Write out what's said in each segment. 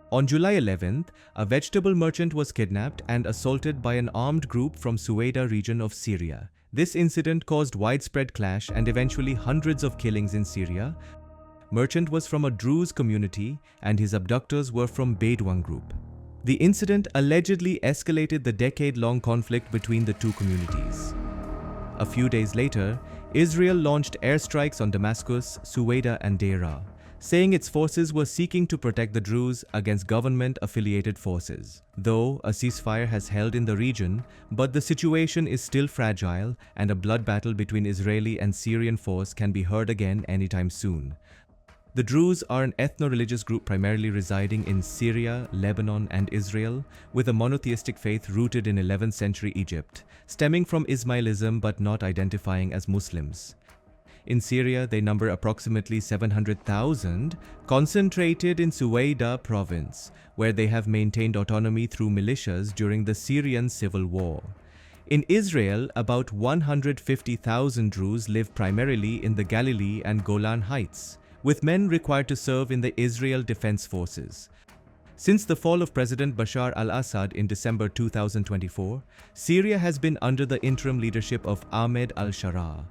On July 11th, a vegetable merchant was kidnapped and assaulted by an armed group from Suwaida region of Syria. This incident caused widespread clash and eventually hundreds of killings in Syria. Merchant was from a Druze community and his abductors were from Bedouin group. The incident allegedly escalated the decade-long conflict between the two communities. A few days later, Israel launched airstrikes on Damascus, Suwaida and Deira, saying its forces were seeking to protect the Druze against government-affiliated forces. Though a ceasefire has held in the region, but the situation is still fragile and a blood battle between Israeli and Syrian force can be heard again anytime soon. The Druze are an ethno-religious group primarily residing in Syria, Lebanon and Israel, with a monotheistic faith rooted in 11th century Egypt, stemming from Ismailism but not identifying as Muslims. In Syria, they number approximately 700,000, concentrated in Suwaida province, where they have maintained autonomy through militias during the Syrian civil war. In Israel, about 150,000 Druze live primarily in the Galilee and Golan Heights, with men required to serve in the Israel Defense Forces. Since the fall of President Bashar al-Assad in December 2024, Syria has been under the interim leadership of Ahmed al-Sharaa,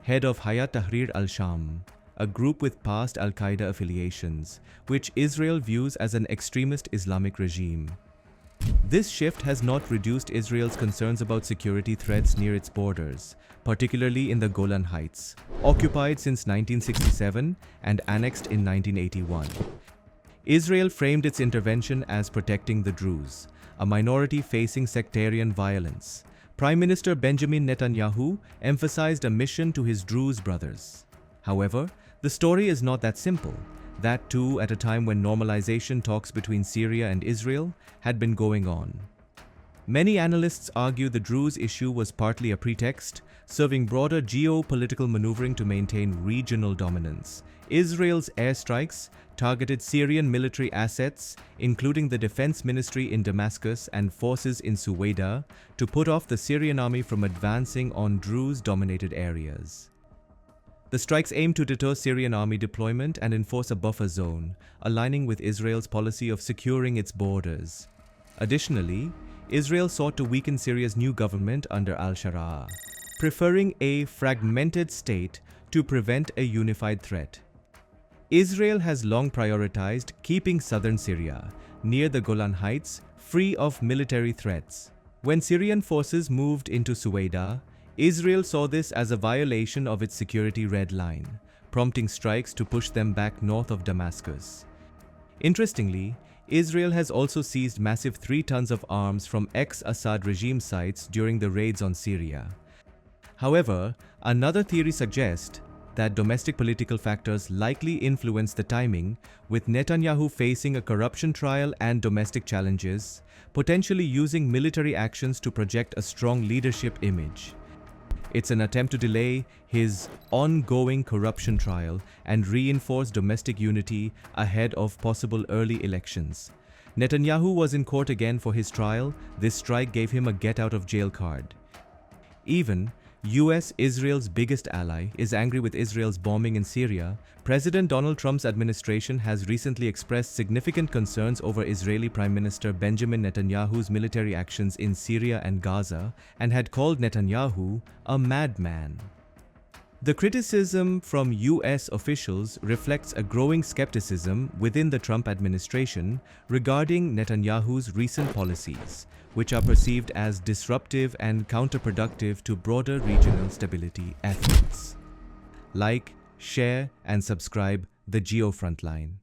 head of Hayat Tahrir al-Sham, a group with past al-Qaeda affiliations, which Israel views as an extremist Islamic regime. This shift has not reduced Israel's concerns about security threats near its borders, particularly in the Golan Heights, occupied since 1967 and annexed in 1981. Israel framed its intervention as protecting the Druze, a minority facing sectarian violence. Prime Minister Benjamin Netanyahu emphasized a mission to his Druze brothers. However, the story is not that simple. That too at a time when normalization talks between Syria and Israel had been going on. Many analysts argue the Druze issue was partly a pretext, serving broader geopolitical maneuvering to maintain regional dominance. Israel's airstrikes targeted Syrian military assets, including the defense ministry in Damascus and forces in Suwaida, to put off the Syrian army from advancing on Druze-dominated areas. The strikes aim to deter Syrian army deployment and enforce a buffer zone, aligning with Israel's policy of securing its borders. Additionally, Israel sought to weaken Syria's new government under al-Sharaa, preferring a fragmented state to prevent a unified threat. Israel has long prioritized keeping southern Syria, near the Golan Heights, free of military threats. When Syrian forces moved into Suwaida, Israel saw this as a violation of its security red line, prompting strikes to push them back north of Damascus. Interestingly, Israel has also seized massive 3 tons of arms from ex-Assad regime sites during the raids on Syria. However, another theory suggests that domestic political factors likely influence the timing, with Netanyahu facing a corruption trial and domestic challenges, potentially using military actions to project a strong leadership image. It's an attempt to delay his ongoing corruption trial and reinforce domestic unity ahead of possible early elections. Netanyahu was in court again for his trial. This strike gave him a get-out-of-jail card. Even US, Israel's biggest ally, is angry with Israel's bombing in Syria. President Donald Trump's administration has recently expressed significant concerns over Israeli Prime Minister Benjamin Netanyahu's military actions in Syria and Gaza and had called Netanyahu a madman. The criticism from US officials reflects a growing skepticism within the Trump administration regarding Netanyahu's recent policies, which are perceived as disruptive and counterproductive to broader regional stability efforts. Like, share, and subscribe the Frontline.